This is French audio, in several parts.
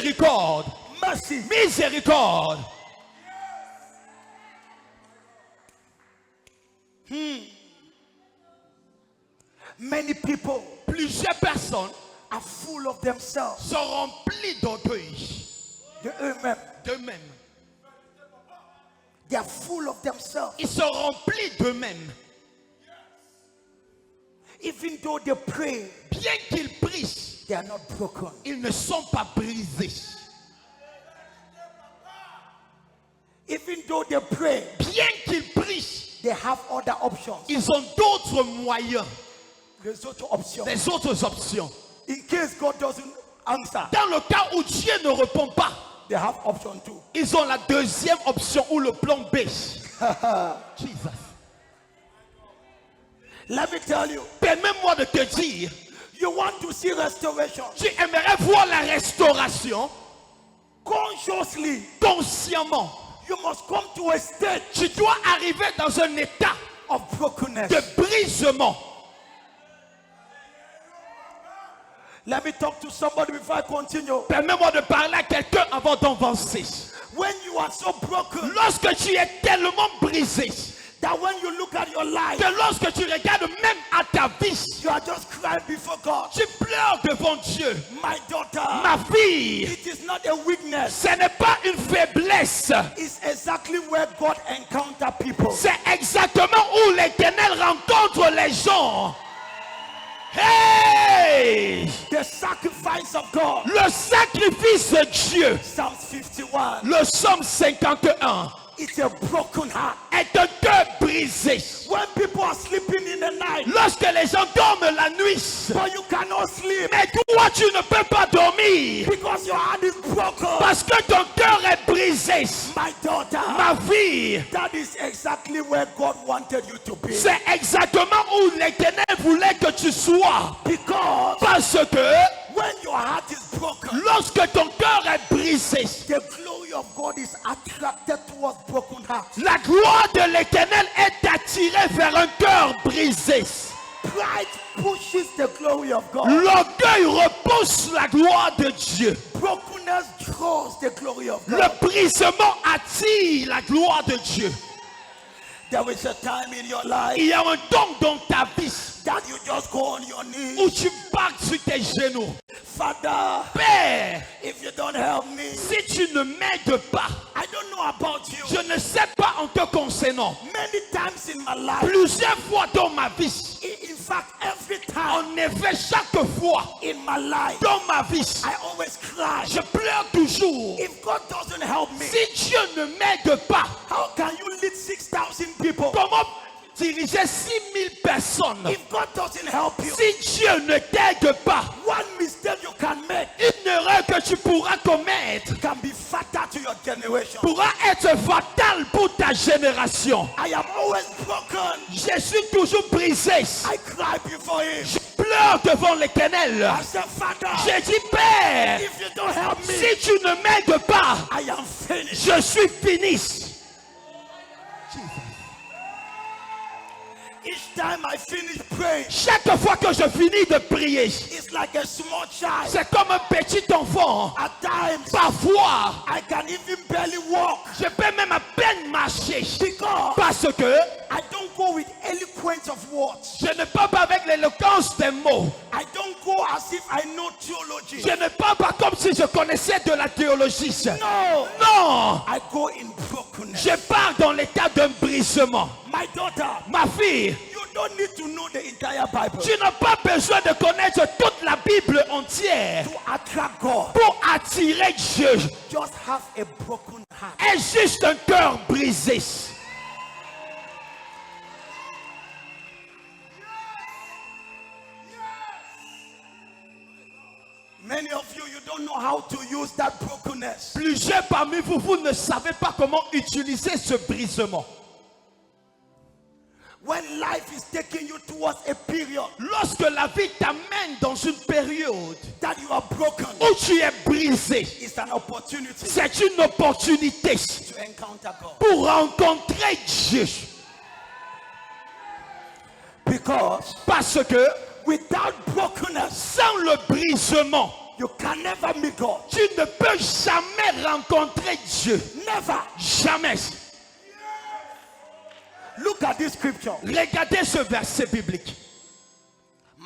Miséricorde. Mercy. Miséricorde. Many people Plusieurs personnes are full of themselves, sont remplies d'orgueil de eux-mêmes. d'eux-mêmes. They are full of themselves. Ils sont remplis d'eux-mêmes. Even though they pray, Bien qu'ils prient, they are not broken. ils ne sont pas brisés. Even though they pray, Bien qu'ils prient, they have other options. ils ont d'autres moyens, Les autres options. des autres options. In case God doesn't answer, Dans le cas où Dieu ne répond pas, they have option 2. ils ont la deuxième option ou le plan B. Jesus. Let me tell you, Permets-moi de te dire, you want to see restoration tu aimerais voir la restauration consciously. consciemment. You must come to a state Tu dois arriver dans un état of brokenness. de brisement. Let me talk to somebody before I continue. Permets-moi de parler à quelqu'un avant d'avancer. When you are so broken Lorsque tu es tellement brisé that when you look at your life, que lorsque tu regardes même à ta vie, you are just crying before God. tu pleures devant Dieu. My daughter, Ma fille, it is not a weakness. ce n'est pas une faiblesse. It's exactly where God encounters people. C'est exactement où l'Éternel rencontre les gens. Hey! The sacrifice of God. Le sacrifice de Dieu, Psalm 51. le psaume 51, It's a broken heart. est un cœur brisé. When people are sleeping in the night, Lorsque les gens dorment la nuit, but you cannot sleep mais toi tu ne peux pas dormir because your heart is broken. parce que ton cœur est brisé. My daughter, Ma fille, that is exactly where God wanted you to be. c'est exactement où l'Éternel voulait que tu sois. Because Parce que when your heart is broken, lorsque ton cœur est brisé, the glory of God is attracted towards broken hearts. la gloire de l'Éternel est attirée vers un cœur brisé. Pride pushes the glory of God. L'orgueil repousse la gloire de Dieu. Brokenness draws the glory of Le God. brisement attire la gloire de Dieu. There is a time in your life Il y a un temps dans ta vie that you just go on your knees. où tu pars sur tes genoux. Father, Père, if you don't help me, si tu ne m'aides pas, I don't know about you. je ne sais pas en te concernant. Many times in my life, Plusieurs fois dans ma vie, in fact, every time en effet, chaque fois in my life, dans ma vie, I always cry. je pleure toujours. If God doesn't help me, Si Dieu ne m'aide pas, how can you lead 6,000 people? comment diriger 6 000 personnes? If God doesn't help you, Si Dieu ne t'aide pas, one mistake you can make une erreur que tu pourras commettre can be fatal to your generation. pourra être fatale pour ta génération. I am always broken. Je suis toujours brisé. I cry before Him. Je pleure devant l'Éternel. I say, Father, Je dis, Père, if you don't help me, si tu ne m'aides pas, I am finished. je suis fini. Each time I finish praying, Chaque fois que je finis de prier, it's like a small child. c'est comme un petit enfant. At times, Parfois, I can even barely walk je peux même à peine marcher. because Parce que I don't go with eloquence of words. je ne parle pas avec l'éloquence des mots. I don't go as if I know theology. Je ne parle pas comme si je connaissais de la théologie. No, Non, I go in brokenness. je pars dans l'état d'un brisement. My daughter, Ma fille, you don't need to know the entire Bible tu n'as pas besoin de connaître toute la Bible entière to attract God. pour attirer Dieu. Just have a broken heart. Aie juste un cœur brisé. Many of you, you don't know how to use that brokenness. Plusieurs parmi vous, vous ne savez pas comment utiliser ce brisement. When life is taking you towards a period Lorsque la vie t'amène dans une période that you are broken, où tu es brisé, it's an opportunity c'est une opportunité to encounter God. pour rencontrer Dieu. Because Parce que without brokenness, sans le brisement, you can never meet God. Tu ne peux jamais rencontrer Dieu. Never. Jamais. Look at this scripture. Regardez ce verset biblique.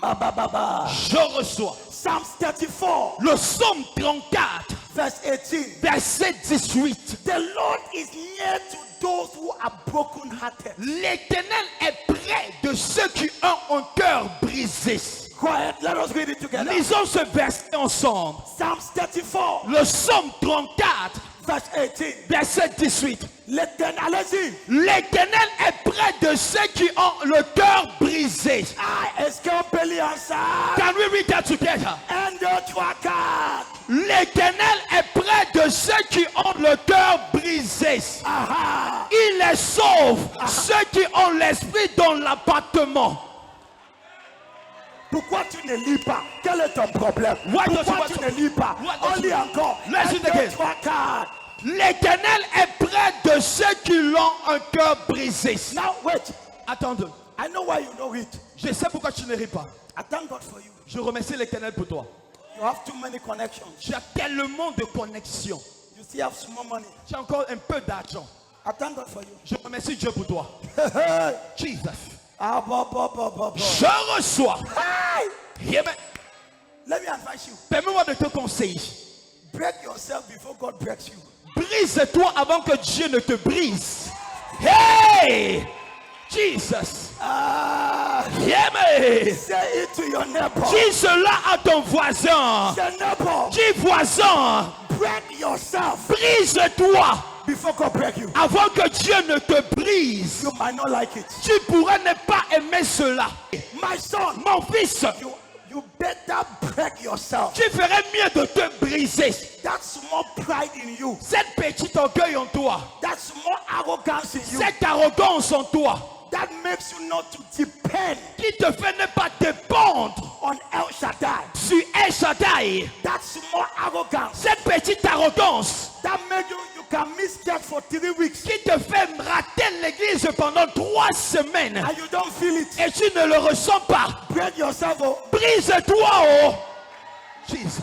Je reçois. Psalm 34, Le psaume 34, verse 18. verset 18. The Lord is near to those who are broken-hearted. L'Éternel est près de ceux qui ont un cœur brisé. Go ahead, let us read it together. Lisons ce verset ensemble. Psalm 34, Le psaume 34, verse 18. verset 18. L'Éternel, allez-y. L'Éternel est près de ceux qui ont le cœur brisé. Est-ce qu'on peut lire ensemble? Can we read that together? 1, 2, 3, 4. L'Éternel est près de ceux qui ont le cœur brisé. Aha. Il les sauve, ceux qui ont l'esprit dans l'abattement. Pourquoi tu ne lis pas? Quel est ton problème? What does Pourquoi you tu want ne lis pas? What does On lit you- encore. Let's 1, read 2, again. 3, 4. L'Éternel est près de ceux qui ont un cœur brisé. Now wait. Attends, I know why you don't read. je sais pourquoi tu ne ris pas. I thank God for you. Je remercie l'Éternel pour toi. You have too many connections. Tu as tellement de connexions. You still have small money. Tu as encore un peu d'argent. I thank God for you. Je remercie Dieu pour toi. Jesus. Ah, bon. Je reçois. Hey! Amen. Let me advise you. Permets-moi de te conseiller. Break yourself before God breaks you. Brise-toi avant que Dieu ne te brise. Hey! Jesus. Amen. Say it to your neighbor. Dis cela à ton voisin. Say, neighbor, Dis voisin, break yourself brise-toi before God break you. avant que Dieu ne te brise. You might not like it. Tu pourrais ne pas aimer cela. My son, Mon fils, you better break yourself. tu ferais mieux de te briser. That small pride in you, Cette petite orgueil en toi, that small arrogance in you, cette arrogance en toi, that makes you not to depend qui te fait ne pas dépendre on El Shaddai. sur El Shaddai. That small arrogance, Cette petite arrogance that makes you can miss church for 3 weeks qui te fait rater l'église pendant 3 semaines and you don't feel it. et tu ne le ressens pas. Break yourself. Oh. Brise-toi, oh Jesus.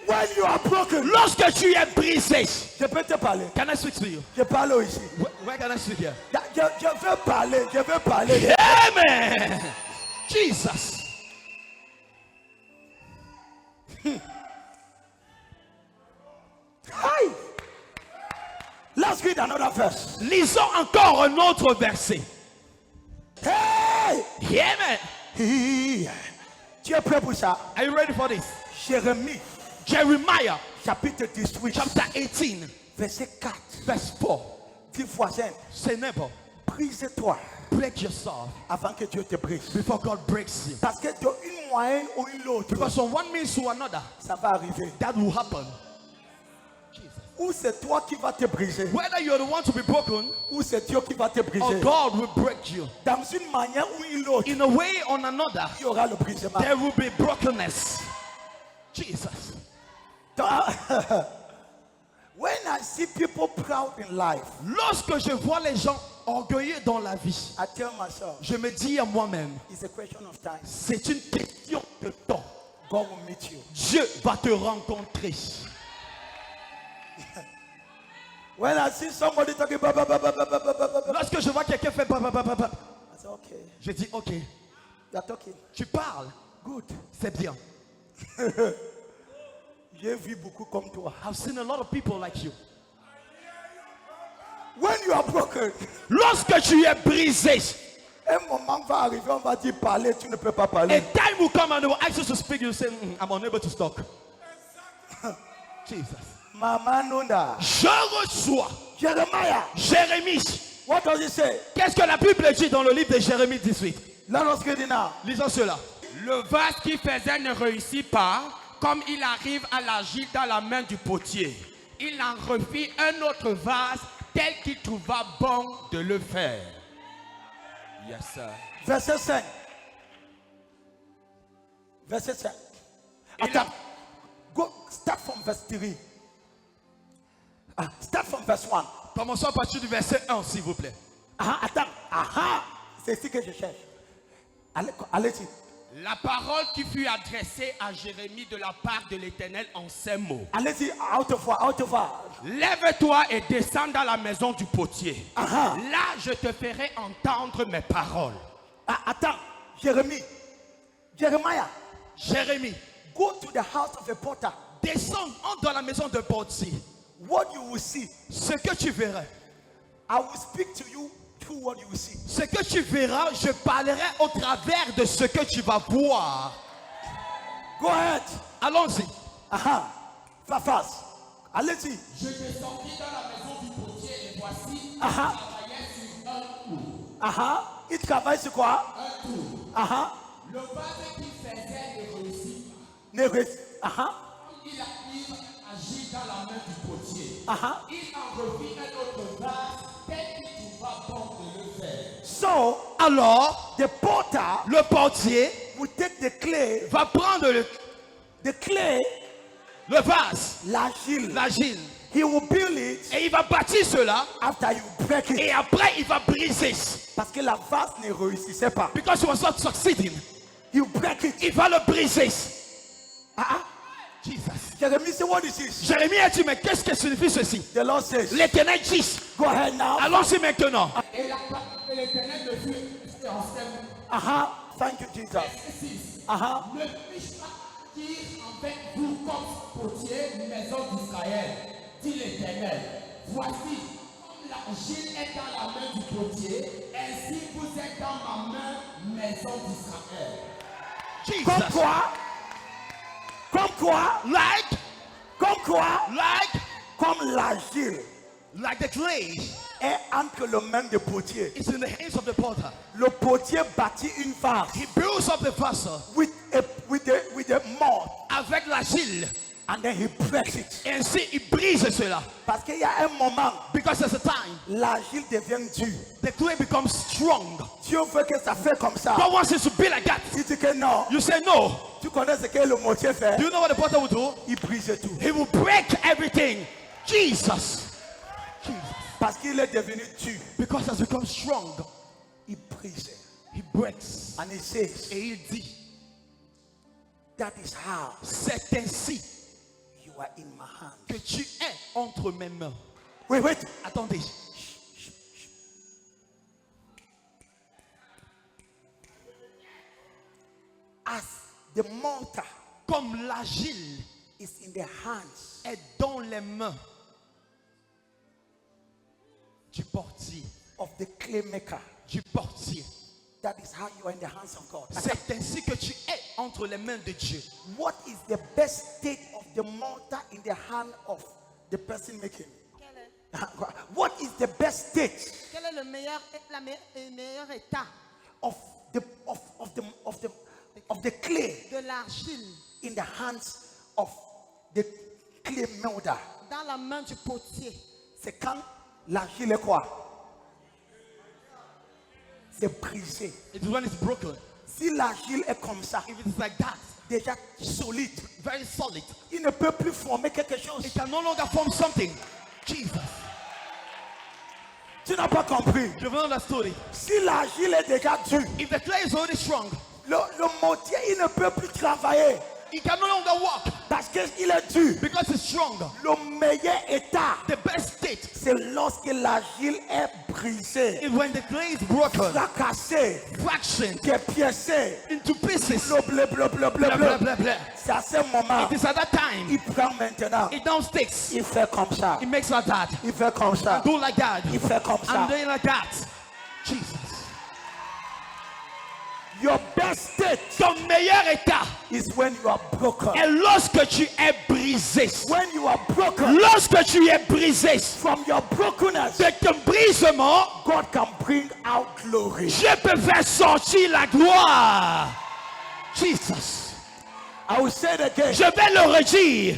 When you are broken, Lorsque tu es brisé, je peux te parler. can I speak to you? Je parle ici. Where can I speak here? Je veux parler. Amen. Jesus. Hi. Let's read another verse. Lisons encore un autre verset. Hey! Amen. Tu es prêt pour ça? Are you ready for this? Jérémie, Jeremiah chapitre 18, chapter 18, verset 4. verse 4. Dis voisin, Say neighbor, brise-toi break yourself avant que Dieu te brise. before God breaks you. Parce que de une moyenne ou une autre, Because from one means to another, ça va arriver. that will happen. Jesus. Ou c'est toi qui vas te briser, Whether you're the one to be broken ou c'est Dieu qui va te or briser. God will break you. Dans une manière ou une autre, In a way or another, il y aura le brisement. there will be brokenness. Jesus. When I see people proud in life, Lorsque je vois les gens orgueilleux dans la vie, I tell myself, je me dis à moi-même, it's a question of time. c'est une question de temps. God will meet you. Dieu va te rencontrer. When I see somebody talking, I Lorsque je vois quelqu'un faire say, okay, je dis ok, you're talking. tu parles, Good. c'est bien. J'ai vu beaucoup comme toi. I've seen a lot of people like you. When you are broken, Lorsque tu es brisé, un moment va arriver, on va dire parler, tu ne peux pas a parler. time will come and they will ask you to speak. You say, I'm unable to talk. Jesus. Maman Nunda. Je reçois Jeremiah. Jérémie. What does it say? Qu'est-ce que la Bible dit dans le livre de Jérémie 18? Let us read it now. Lisons cela. Le vase qu'il faisait ne réussit pas, comme il arrive à l'agir dans la main du potier. Il en refit un autre vase tel qu'il trouva bon de le faire. Yes, sir. Verset 5. Verset 5. Attends. Go, start from verse 3. Start from verse 1. Commençons à partir du verset 1, s'il vous plaît. Attends. C'est ici que je cherche. Allez-y. La parole qui fut adressée à Jérémie de la part de l'Éternel en ces mots. Allez-y, out of voix. Lève-toi et descends dans la maison du potier. Aha. Là, je te ferai entendre mes paroles. Ah, attends, Jérémie. Jeremiah, Jérémie, go to the house of a potter. descends, entre dans la maison de portier. What you will see, Ce que tu verras, I will speak to you through what you will see. ce que tu verras, je parlerai au travers de ce que tu vas voir. Go ahead. Allons-y. Aha. Fast. Allez-y. Je descendis dans la maison du potier et voici, Aha. il travaillait sur un tour. Aha. Il travaille sur quoi? Un tour. Aha. Le vase qu'il faisait ne réussit pas. Ne reste. Aha. Il agit dans la main du potier. Aha. Il en refit un autre vase tel qu'il trouva bon de le faire. So, Alors, the potter le portier will take the clay, va prendre le vase, l'argile, he will build it et il va bâtir cela, after you break it. et après il va briser. Parce que la vase ne réussissait pas. Because he was not succeeding. You break it. Il va le briser. Ah, Jesus. Jérémie, say what is this? Jérémie a dit, mais qu'est-ce que signifie ceci? The Lord says, L'Éternel dit, go ahead now. allons-y maintenant. Et la parole de l'Éternel me fut en ces mots. Aha. Thank you, Jesus. Verset 6. Aha. Ne puis-je pas dire avec vous comme potier, maison d'Israël, dit l'Éternel. Voici, comme l'argile est dans la main du potier, ainsi vous êtes dans ma main, maison d'Israël. Comme Jesus. quoi? Comme quoi? Like Comme l'argile the clay est entre les mains du potier. is in the hands of the potter. Le potier bâtit une vase He builds up the vessel with the mud, avec l'argile, and then he breaks it. et ainsi il brise cela. Parce qu'il y a un moment, Because there's a time l'argile devient dure. the clay becomes strong. Dieu veut que ça fait comme ça. God wants it to be like that. Si tu dis que non, You say no. tu connais ce que le potier fait? Do you know what the potter will do? Il brise tout. He will break everything. Jesus. Parce qu'il est devenu dur. Because it has become strong. Il brise. He breaks. And he says, Et il dit, that is how c'est ainsi you are in my hand. que tu es entre mes mains. Wait. Attendez. As the mortar Comme l'argile is in the hands est dans les mains du portier. of the clay maker, Du portier. that is how you are in the hands of God. C'est ainsi que tu es entre les mains de Dieu. What is the best state of the mortar in the hand of the person making? What is the best state Quel est le meilleur état of the clay de l'argile in the hands of the clay molder? dans la main du potier? C'est quand l'argile est quoi? C'est brisé. It is when it's broken. Si l'argile est comme ça, If it's like that, déjà solide, very solid, il ne peut plus former quelque chose. it can no longer form something. Jesus. Tu n'as pas compris. You don't understand it. Si l'argile est déjà dure, If the clay is already strong, le mortier, il ne peut plus travailler it can no longer walk parce qu'il est dur. because it's strong. Le meilleur état, The best state c'est lorsque l'argile est brisée, is when the clay is broken, fracassée, fractioned piécée, into pieces. bleu. Blah, blah, blah, blah. C'est à ce moment, It is at that time, il prend maintenant, it now sticks. il fait comme ça, It makes like that. il fait comme ça, Do like that. il fait comme ça. I'm doing like that. Jesus. Your best state Ton meilleur état is when you are broken. est lorsque tu es brisé. When you are broken, Lorsque tu es brisé from your brokenness, de ton brisement, God can bring out glory. Dieu peut faire sortir la gloire. Jesus. I will say it again. Je vais le redire.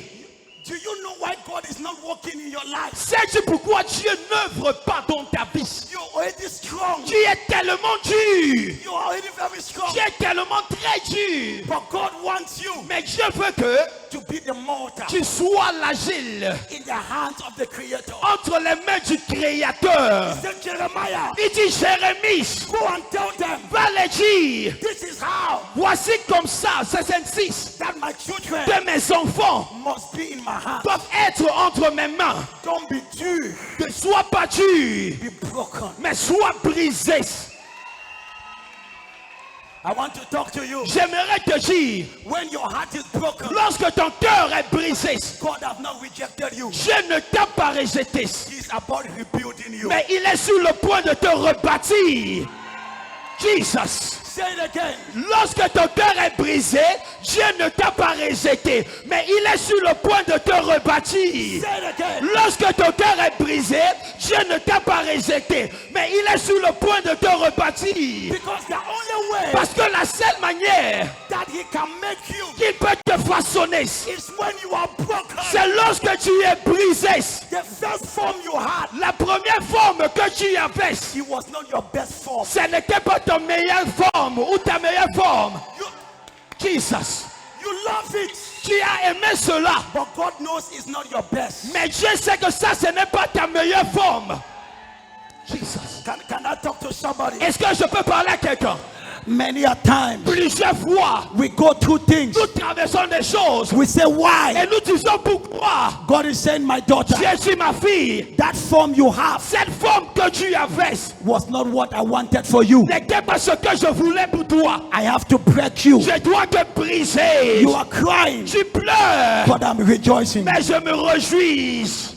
Do you know why God is not working in your life? Sais-tu pourquoi Dieu n'œuvre pas dans ta vie? You're already strong. Tu es tellement dur. You are already very strong. Tu es tellement très dur. But God wants you Mais Dieu veut que to be the mortar Tu sois l'agile in the hands of the Creator. entre les mains du Créateur. He said, Jeremiah, Il dit Jérémie, go and tell them, va les dire, this is how voici comme ça, c'est ainsi that my children que mes enfants must be in my hands. doivent être entre mes mains. Don't be dur, Ne sois pas dur, be broken. mais sois brisé. I want to talk to you. J'aimerais te dire, When your heart is broken, lorsque ton cœur est brisé, God has not rejected you. Dieu ne t'a pas rejeté, He's about rebuilding you. mais il est sur le point de te rebâtir. Jesus. Say it again. Lorsque ton cœur est brisé, Dieu ne t'a pas rejeté, mais il est sur le point de te rebâtir. Say it again. Lorsque ton cœur est brisé, Dieu ne t'a pas rejeté, mais il est sur le point de te rebâtir. Because the only way Parce que la seule manière that He can make you qu'il peut te façonner, is when you are broken. c'est lorsque tu es brisé. The first form you had, La première forme que tu avais, it was not your best form. ce n'était pas ta meilleure forme ou ta meilleure forme. You, Jesus, you love it, tu as aimé cela, but God knows it's not your best. mais Dieu sait que ça, ce n'est pas ta meilleure forme. Jesus. Can I talk to somebody? Est-ce que je peux parler à quelqu'un? Many a time Plusieurs fois, we go through things. nous traversons des choses We say, et why? nous disons pourquoi. God is saying, my daughter, Dieu dit, ma fille, that form you have cette forme que tu avais was not what I wanted for you. n'était pas ce que je voulais pour toi. I have to break you. Je dois te briser. You are crying, Tu pleures, but I'm rejoicing. mais je me réjouis.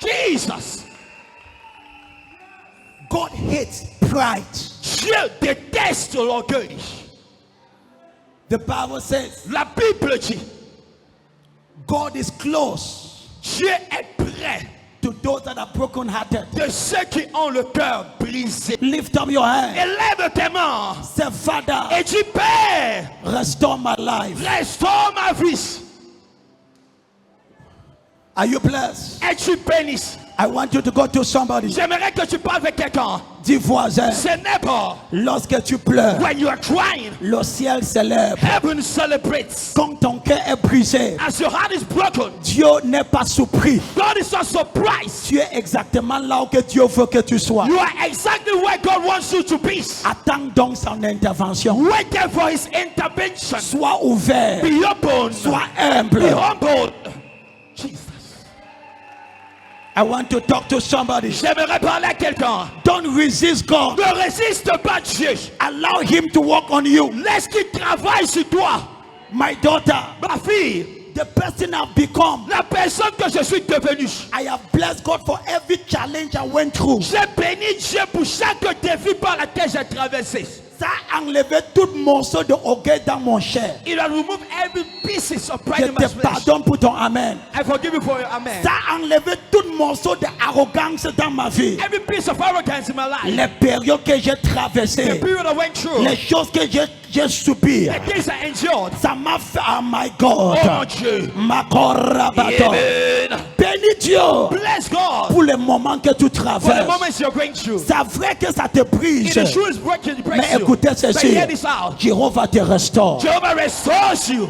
Jesus. God hates pride. Dieu déteste l'orgueil. The Bible says, La Bible dit, God is close Dieu est près to those that are broken-hearted. de ceux qui ont le cœur brisé. Lift up your hand. Élève tes mains Say, Father, et dis, Père, restore my life. restaure ma vie. Are you blessed? Es-tu béni? I want you to go to somebody. J'aimerais que tu parles avec quelqu'un. Dis voisin, Ce n'est pas lorsque tu pleures, when you are crying, le ciel célèbre. heaven celebrates. Quand ton cœur est brisé, As your heart is broken, Dieu n'est pas surpris. God is not surprised. Tu es exactement là où que Dieu veut que tu sois. You are exactly where God wants you to be. Attends donc son intervention. Wait there for his intervention. Sois ouvert. Be open. Sois Be humble. humble. Jesus. I want to talk to somebody. J'aimerais parler à quelqu'un. Don't resist God. Ne résiste pas Dieu. Allow Him to work on you. Laisse qu'il travaille sur toi. My daughter, Ma fille, the person I've become, la personne que je suis devenue. I have blessed God for every challenge I went through. J'ai béni Dieu pour chaque défi par lequel j'ai traversé. Ça a enlevé tout morceau de orgueil dans mon chair. Il a removed every piece of Je pride in my te flesh. pardonne pour ton amen. I forgive you for your amen. Ça a enlevé tout morceau d'arrogance dans ma vie. Every piece of arrogance in my life. Les périodes que j'ai The traversées, period I went through. les choses que j'ai subies, The things I endured. ça m'a fait, oh my God, Oh mon Dieu. Makorabato. Amen. Bénis Dieu Bless God pour les moments que tu for the traverses. moments you're going through. C'est vrai que ça te brise, It is true it's breaking, it breaks mais you. écoutez But ceci, hear this out. Jéhovah te restaure. Jehovah restores you.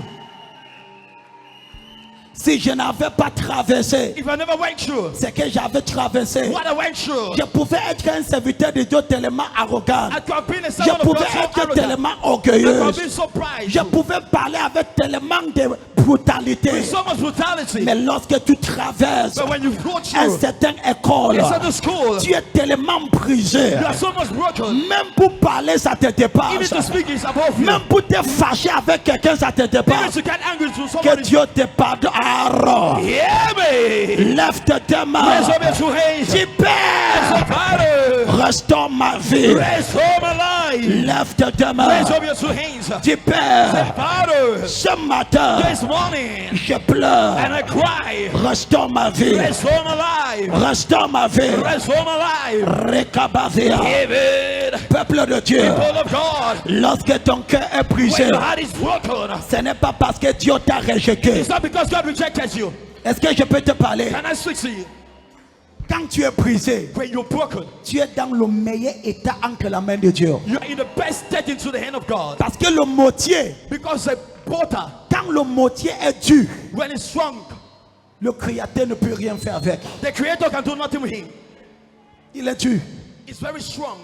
Si je n'avais pas traversé If I never went through ce que j'avais traversé, what I went through, je pouvais être un serviteur de Dieu tellement arrogant. I could have been a Je servant of pouvais God so être arrogant. tellement I could orgueilleuse. have been so prideful. Je pouvais parler avec tellement de brutalité. With so much brutality. Mais lorsque tu traverses But when you go une through certaine école, inside the school, tu es tellement brisé. you are so much broken. Même pour parler, ça te Even dépasse. to speak is above you. Même pour te fâcher avec quelqu'un, ça te Even dépasse. to get angry to Que somebody. Dieu te pardonne. Aaron, Hear me. lève tes mains. Raise up your two hands. Dis, Père, Father, restaure ma vie. restore my life. Lève tes mains. Raise up your two hands. Dis, Père, Father, ce matin, this morning, je pleure. and I cry, Restaure ma vie. restore my life. Restaure ma vie. Restore my life. Rekabazia. David, Peuple de Dieu, people of God, lorsque ton cœur est brisé, when your heart is broken, ce n'est pas parce que Dieu t'a rejeté. it's not because God rejected you. Est-ce que je peux te parler? Can I speak to you? Quand tu es brisé, when you're broken, tu es dans le meilleur état entre la main de Dieu. you're in the best state into the hand of God. Parce que le mortier, Because the potter, quand le mortier est dur, when it's strong, le créateur ne peut rien faire avec. the creator can do nothing with him. Il est dur. It's very strong.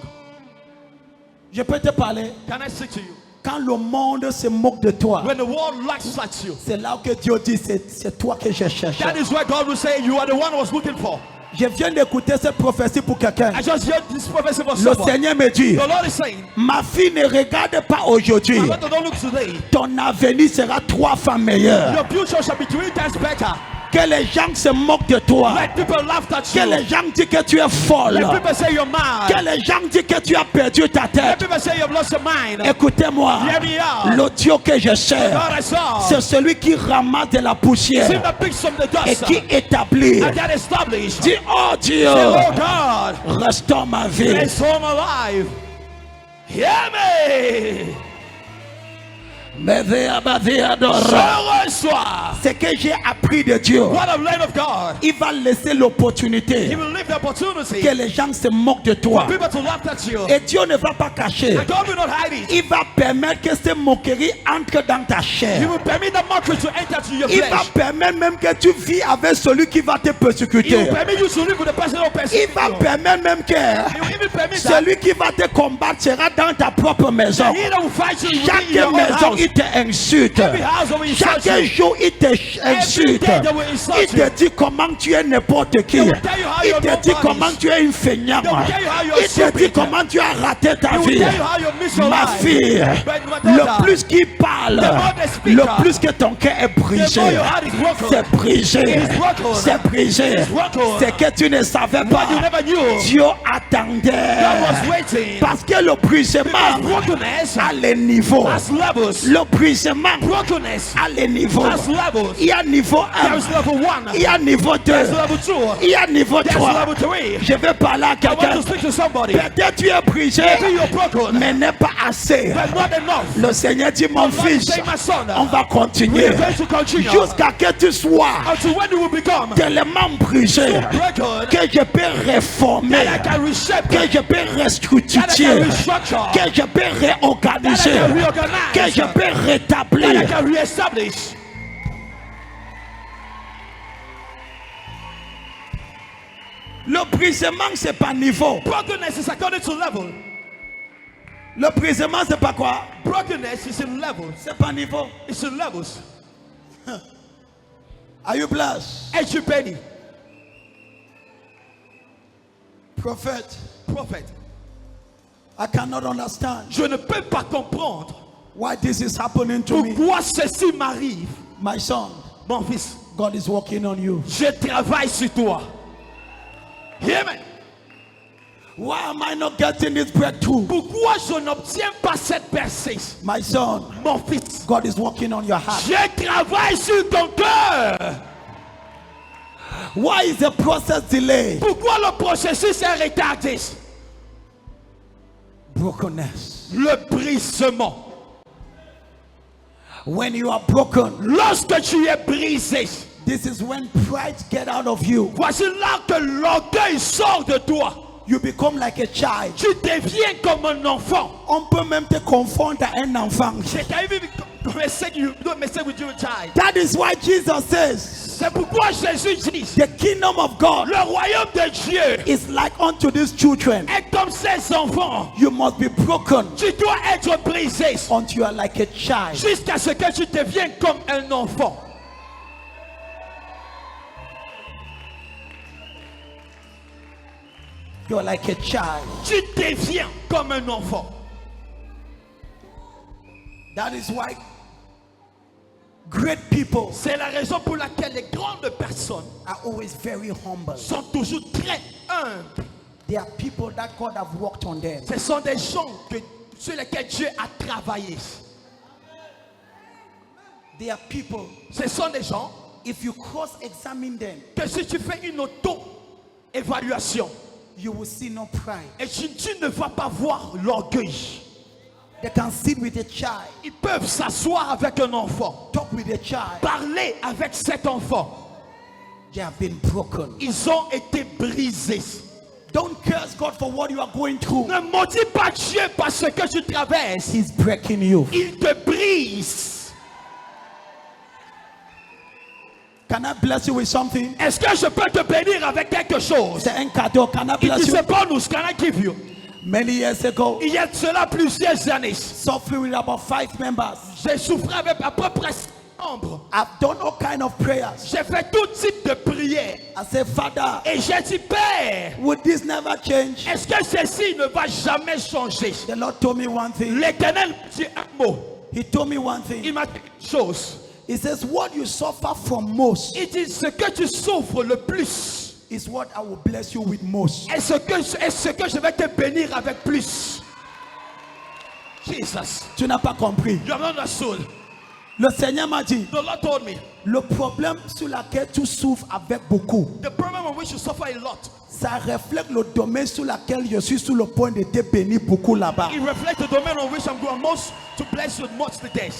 Je peux te parler. Can I say to you? Quand le monde se moque de toi, When the world laughs at you, c'est là que Dieu dit, c'est toi que je cherche. that is where God will say, you are the one I was looking for. Je viens d'écouter cette prophétie pour quelqu'un. I just heard this prophecy for Le someone. Seigneur me dit, The Lord is saying, ma fille, ne regarde pas aujourd'hui. my daughter, don't look today. Ton avenir sera 3 fois meilleur. Your future shall be 3 times better. Que les gens se moquent de toi. Let people laugh at Que you. les gens disent que tu es folle. Let people say you're mad. Que les gens disent que tu as perdu ta Let tête. people say you've lost your mind. Écoutez-moi. Hear me out. Le Dieu que je sers, God I saw. c'est celui qui ramasse de la See poussière the pigs from the et dust. qui établit. And that established. Dis, oh Dieu, Oh God, restaure ma vie. let's home alive. Hear me. Je Je reçois Ce que j'ai appris de Dieu, what I've learned of God. il va laisser He l'opportunité will leave the opportunity que les gens se moquent de for toi. people to laugh at you. Et Dieu ne va pas cacher. And God will not hide it. Il va permettre que ces moqueries entrent dans ta He chair. will permit the mockery to enter to your Il va flesh. permettre même que tu vis avec celui qui va te He persécuter. will permit you to live with the person who Il persecutes va you. permettre même He que will even permit that celui qui va te combattre sera dans ta propre maison. he that will fight you will be in Chaque your own maison, house. il t'insulte. Every house will insult Chaque you. jour, il t'insulte. day they will insult Il te you. dit comment tu es n'importe qui. They will tell you how Il you're te dit nobody. comment tu es une feignante. They will tell you how you're Il te dit stupid. comment tu as raté ta He will vie. tell you how you miss your Ma life. fille, But my daughter, le plus qu'il parle, the more they speak, le plus que ton cœur est brisé. the more your heart is broken. C'est brisé. It's broken. C'est brisé. It's broken. C'est que tu ne savais pas. what you never knew. Dieu attendait. God was waiting. Parce que le brisement Brokenness a les niveaux. has levels. Le brisement Brokenness a les niveaux. has levels. Il y a niveau There 1. is level 1. Il y a niveau 2. There's level 2. Il y a niveau There's 3. level 3. Je vais parler à I want quelqu'un. to speak to somebody. Peut-être tu es brisé, Maybe you're broken, mais n'est pas assez. but not enough. Le Seigneur dit, mon God is fils, saying, my son, on va we continuer are going to continue jusqu'à que tu sois until when you will become tellement brisé broken que je peux réformer, that I can reshape, que je peux that I can restructurer, restructure, que je peux that I réorganiser, can que reorganize, je peux that I rétablir. can reestablish. Le brisement, c'est pas niveau. Brokenness is according to level. Le brisement, c'est pas quoi? Brokenness is in levels. C'est pas niveau. It's in levels. Are you blessed? H. Penny, Prophet, prophet. I cannot understand Je ne peux pas comprendre why this is happening to me. pourquoi ceci m'arrive. My son, Mon fils, God is working on you. je travaille sur toi. Hear me. Why am I not getting this breakthrough? Pourquoi je n'obtiens pas cette percée? My son, Mon fils, God is working on your heart. je travaille sur ton cœur. Why is the process delayed? Pourquoi le processus est retardé? Brokenness. Le brisement. When you are broken, Lorsque tu es brisé, this is when pride get out of you. voici là que l'orgueil sort de toi. You become like a child. Tu deviens comme un enfant. On peut même te confondre à un enfant. They can even mistake you, don't mistake with you a child. That is why Jesus says, C'est pourquoi Jésus dit, the kingdom of God le royaume de Dieu is like unto these children. est comme ses enfants. You must be broken Tu dois être brisé until you are like a child. jusqu'à ce que tu deviennes comme un enfant. You are like a child. Tu deviens comme un enfant. That is why great people C'est la raison pour laquelle les grandes personnes are always very humble. sont toujours très humbles. There are people that God have worked on them. Ce sont des gens sur lesquels Dieu a travaillé. There are people, Ce sont des gens if you cross-examine them, que si tu fais une auto-évaluation you will see no pride. et tu ne vas pas voir l'orgueil. They can sit with a child, Ils peuvent s'asseoir avec un enfant, talk with a child, parler avec cet enfant, They have been broken. Ils ont été brisés. Don't curse God for what you are going through. Ne maudis pas Dieu parce que tu traverses. He's breaking you. Il te brise. Can I bless you with something? Est-ce que je peux te bénir avec quelque chose? C'est un cadeau. Can I Il bless dit you? c'est bonus. Can I give you? Many years ago, Il y a de cela plusieurs années, suffering with about 5 members. j'ai souffert avec à peu près 5 membres. I've done all kind of prayers. J'ai fait tout type de prières. I said, Father, Et j'ai dit, Père, would this never change? est-ce que ceci ne va jamais changer? The Lord told me one thing. L'Éternel m'a dit un mot. He told me one Il thing. m'a dit une chose. He says, what you suffer from most Il dit, ce que tu souffres le plus, is what I will bless you with most. est ce que je vais te bénir avec plus. Jesus. Tu n'as pas compris. You have not understood. Le Seigneur m'a dit, The Lord told me, le problème sur lequel tu souffres avec beaucoup, the problem on which you suffer a lot, ça reflète le domaine sur lequel je suis sur le point de te bénir beaucoup là-bas. it reflects the domain on which I'm going most to bless you much today.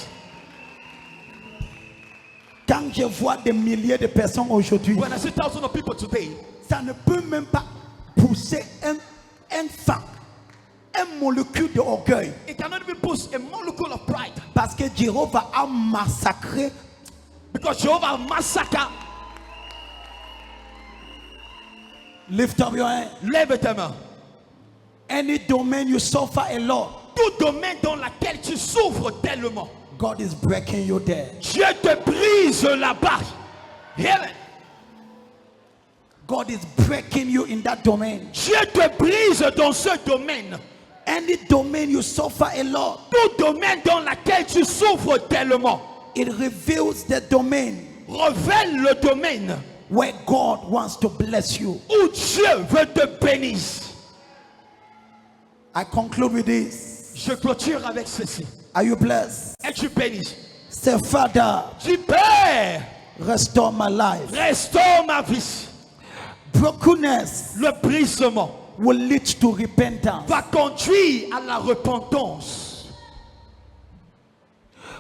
Quand je vois des milliers de personnes aujourd'hui, When I see thousands of people today, ça ne peut même pas pousser un fan, un molécule d'orgueil. it cannot even push a molecule of pride. Parce que Jéhovah a massacré. Because Jehovah massacre. Lift up your hand. Lève tes mains. Any domain you suffer a lot, Tout domaine dans lequel tu souffres tellement, God is breaking you there. Dieu te brise là-bas. Hear me. God is breaking you in that domain. Dieu te brise dans ce domaine. Any domain you suffer a lot, Tout domaine dans lequel tu souffres tellement, it reveals the domain révèle le domaine where God wants to bless you. où Dieu veut te bénir. I conclude with this. Je clôture avec ceci. Are you blessed? Es-tu béni? Say, Father, Dis, Père, restore my life. restaure ma vie. Brokenness Le brisement will lead to repentance. va conduire à la repentance.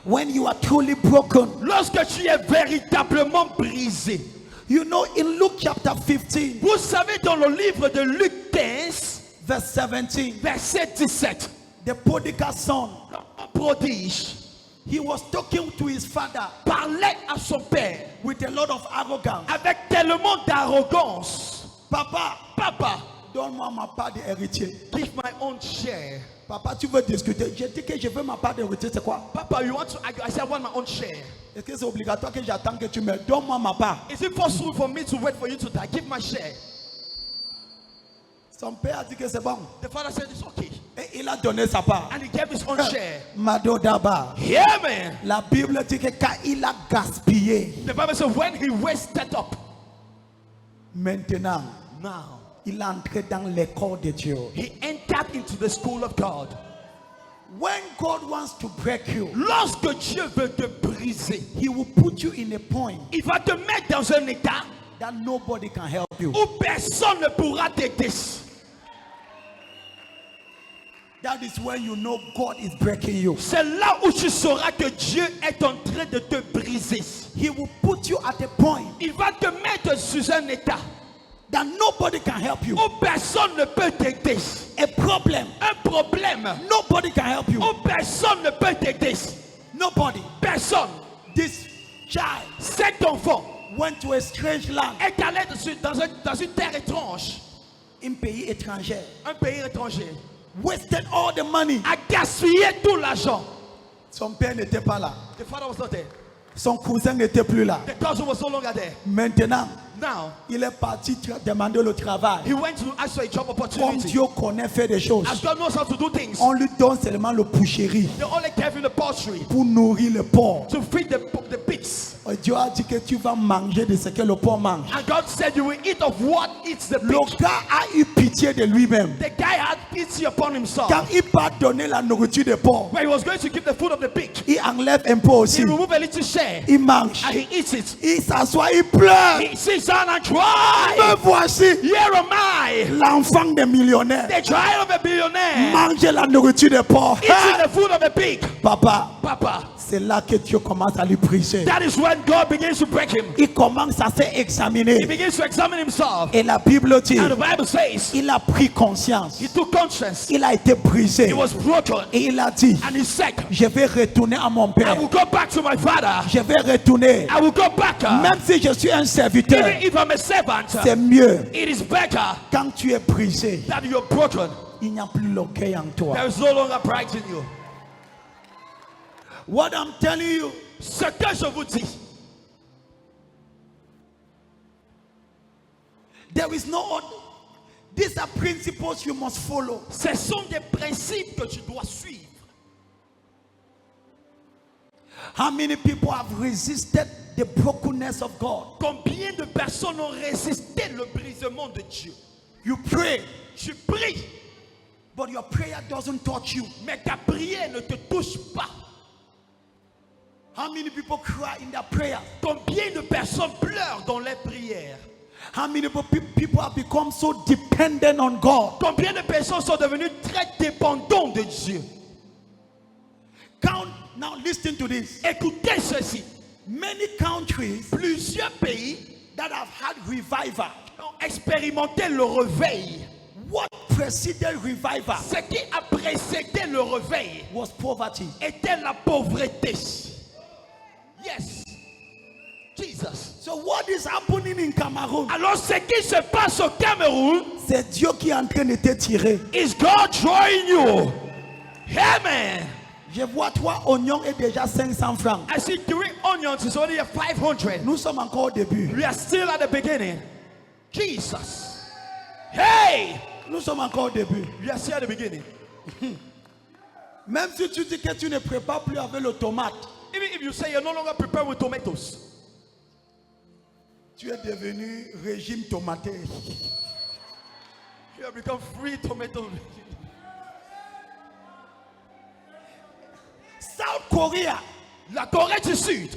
When you are truly broken, Lorsque tu es véritablement brisé. you know, in Luke chapter 15, Vous savez, dans le livre de Luc 15, verse 17, verset 17, the prodigal son, un prodige he was talking to his father parlait à son père with a lot of arrogance. avec tellement d'arrogance. Papa, Papa, donne-moi ma part d'héritier. give my own share. Papa, tu veux discuter? J'ai dit que je veux ma part d'héritier, c'est quoi? Papa, you want to argue? I said, I want my own share. Est-ce que c'est obligatoire que j'attends que tu me donnes-moi ma part? Is it possible for me to wait for you to die? Give my share. Son père a dit que c'est bon. The father said, it's okay. Et il a donné sa part. And he gave his own share. Mado Daba. Yeah, man. La Bible dit que quand il a gaspillé, The Bible says, when he wasted up, maintenant, now il est entré dans l'école de Dieu. he entered into the school of God. When God wants to break you, Lorsque Dieu veut te briser, He will put you in a point il va te mettre dans un état that nobody can help you. où personne ne pourra t'aider. That is when you know God is breaking you. C'est là où tu sauras que Dieu est en train de te briser. He will put you at a point Il va te mettre sous un état that nobody can help you. où personne ne peut t'aider. A problem, Un problème nobody can help you. où personne ne peut t'aider. Nobody. Personne. This child Cet enfant went to a strange land, est allé dans une terre étrange, un pays étranger, un pays étranger, wasted all the money. a gaspillé tout l'argent. Son père n'était pas là. The father was not there. Son cousin n'était plus là. The cousin was no longer there. Maintenant, Now, il est parti demander le travail. he went to ask for a job Comme opportunity. Dieu connaît faire des choses, As God knows how to do things, on lui donne seulement le boucherie they only gave him the poultry pour nourrir le porc. to feed the pigs. Et Dieu a dit que tu vas manger de ce que le porc mange. And God said, you will eat of what eats the Le pig. gars a eu pitié de lui-même. The guy had pity upon himself. Quand il part donner la nourriture de porc, When he was going to give the food of the pig, il enlève un peu aussi. he removed a little share Il mange. and he eats it. Il s'assoit, il pleure. He sits down and Me cries. voici, Here am I, l'enfant des millionnaires. the child of a billionaire, Mange la nourriture de porc. eating the food of a pig. Papa, Papa, C'est là que Dieu commence à lui briser. That is when God begins to break him. Il commence à s'examiner. He begins to examine himself. Et la Bible dit, And the Bible says, il a pris conscience. he took conscience. Il a été brisé. He was broken. Et il a dit, And he said, je vais retourner à mon I père. will go back to my father. Je vais retourner. I will go back. Même si je suis un serviteur, Even if I'm a servant, c'est mieux. it is better Quand tu es brisé, that you're broken. il n'y a plus l'orgueil en toi. There is no longer pride in you. What I'm telling you, Ce que je vous dis, there is no other. These are principles you must follow. ce sont des principes que tu dois suivre. How many people have resisted the brokenness of God? Combien de personnes ont résisté le brisement de Dieu? You pray, Tu pries, but your prayer doesn't touch you. mais ta prière ne te touche pas. How many people cry in their prayer? Combien de personnes pleurent dans les prières? How many people have become so dependent on God? Combien de personnes sont devenues très dépendantes de Dieu? Now listen to this. Écoutez ceci. Many countries Plusieurs pays that have had revival. ont expérimenté le réveil. What preceded revival Ce qui a précédé le réveil was poverty. était la pauvreté. Yes. Jesus. So what is happening in Cameroon? Alors ce qui se passe au Cameroun, C'est Dieu qui est en train de te tirer. is God drawing you. Amen. Je vois 3 oignons et déjà 500 francs. I see 3 onions is only 500. Nous sommes encore au début. We are still at the beginning. Jesus. Hey! Nous sommes encore au début. We are still at the beginning. Même si tu dis que tu ne prépares plus avec le tomate, Even if you say you're no longer prepared with tomatoes, tu es devenu régime tomaté. you have become free tomato. South Korea, La Corée du Sud,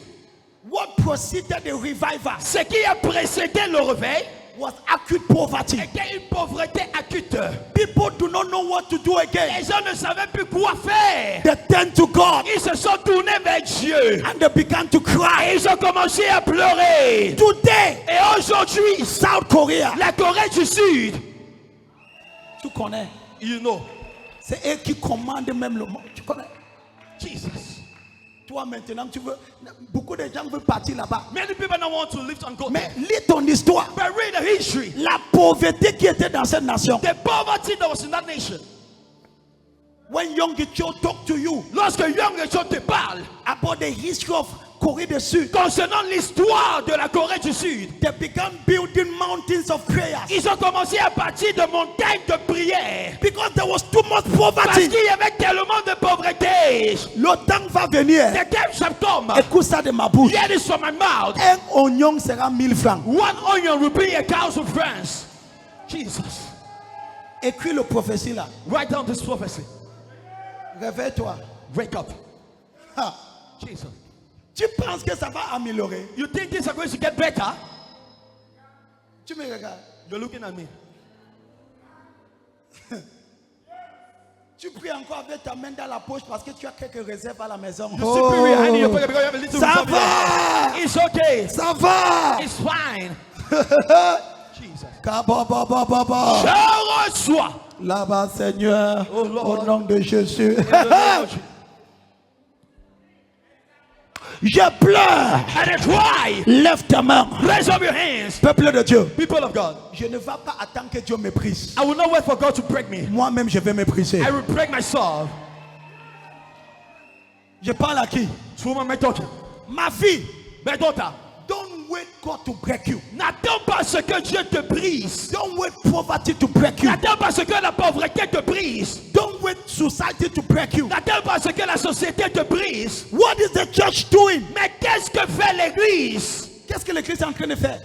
what preceded the revival ce qui a précédé le réveil was acute poverty. était une pauvreté acute. People do not know what to do again. Les gens ne savaient plus quoi faire. They turned to God Ils se sont tournés vers Dieu. and they began to Et cry. ils ont commencé à pleurer. Today, Et aujourd'hui, South Korea, la Corée du Sud, tu connais, you know, c'est eux qui commandent même le monde. Tu connais. Jesus. Toi maintenant, tu veux. Beaucoup de gens veulent partir là-bas. Many people don't want to live and go Mais there. lis ton histoire. But read the history. La pauvreté qui était dans cette nation. The poverty that was in that nation. When Young Cho talk to you Lorsque Young Cho te parle about the history of Corée du Sud, concernant l'histoire de la Corée du Sud, they began building mountains of prayers ils ont commencé à partir de montagnes de prière. because there was too much Parce poverty. qu'il y avait tellement de pauvreté. Le temps va venir. The time shall come. Écoute ça de ma bouche. Hear this from my mouth. Un oignon sera 1000 francs. 1 onion will be 1,000 francs. Jesus. Écris le prophétie là. Write down this prophecy. Réveille-toi. Wake up. Ha. Jesus. Tu penses que ça va améliorer? You think things are going to get better? Tu me regardes. You're looking at me. Tu pries encore avec ta main dans la poche parce que tu as quelques réserves à la maison. You see put your hand in your pocket because you have a little Ça reserve there. va! It's okay. Ça va! It's fine. Jesus. Kababababa. Je reçois. Là-bas, Seigneur, Oh, Lord. au nom de Jésus. In the name of Jesus. Je pleure. And I cry. Lève ta main. Raise up your hands. Peuple de Dieu. People of God. Je ne vais pas attendre que Dieu me brise. I will not wait for God to break me. Moi-même, je vais me briser. I will break myself. Je parle à qui? To whom am I talking? Ma fille. My daughter. Don't wait God to break you. N'attends pas ce que Dieu te brise. Don't wait poverty to break you. N'attends pas ce que la pauvreté te brise. Don't wait society to break you. N'attends pas ce que la société te brise. What is the church doing? Mais qu'est-ce que fait l'église? Qu'est-ce que l'Église est en train de faire?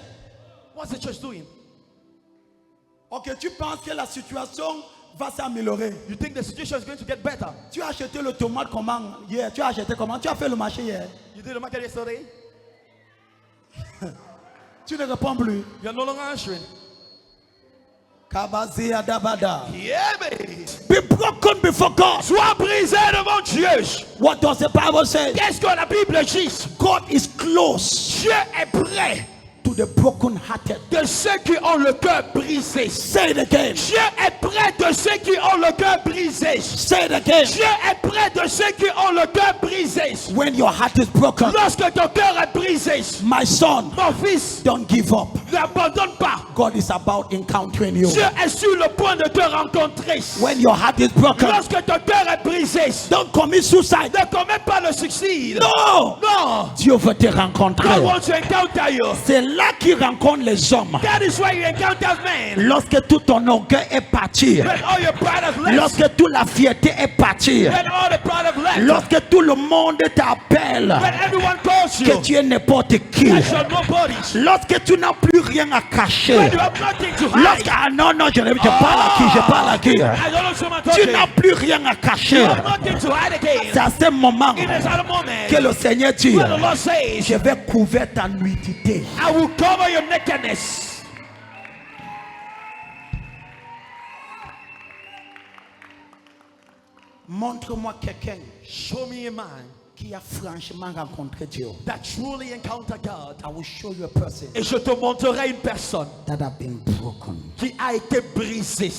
What's the church doing? Ok, tu penses que la situation va s'améliorer. You think the situation is going to get better? Tu as acheté le tomate comment hier? Tu as acheté comment? Tu as fait le marché hier? You did the market yesterday? Tu ne réponds plus. You're no longer answering. Kabazia dabada. Yeah, me. Be broken before God. Sois brisé devant Dieu. What does the Bible say? Qu'est-ce que la Bible dit? God is close Dieu est prêt to the broken-hearted. de ceux qui ont le cœur brisé. Say it again. Dieu est près de ceux qui ont le cœur brisé. Say it again. Dieu est près de ceux qui ont le cœur brisé. When your heart is broken, Lorsque ton cœur est brisé, my son, mon fils, don't give up. n'abandonne pas. God is about encountering you. Dieu est sur le point de te rencontrer. When your heart is broken, Lorsque ton cœur est brisé, don't commit suicide. ne commets pas le suicide. No! Non. Dieu veut te rencontrer. God wants to encounter you. C'est là qu'il rencontre les hommes. That is why you encounter men. Lorsque tout ton orgueil est parti. When all your pride has left. Lorsque toute la fierté est partie. When all the pride has left. Lorsque tout le monde t'appelle. When everyone calls you. Que tu es n'importe qui. That you're nobody. Lorsque tu n'as plus rien à cacher. When you have nothing to hide. Lorsque, ah non, je parle à qui, je parle à qui. I don't know someone Tu talking. n'as plus rien à You cacher. have nothing to hide again. C'est à ce moment It is at a moment que le Seigneur dit, where the Lord says, je vais couvrir ta nudité. I will cover your nakedness. Montre-moi quelqu'un Show me a man qui a franchement rencontré Dieu. that truly encountered God. I will show you a person Et je te montrerai une personne that have been broken. qui a été brisée.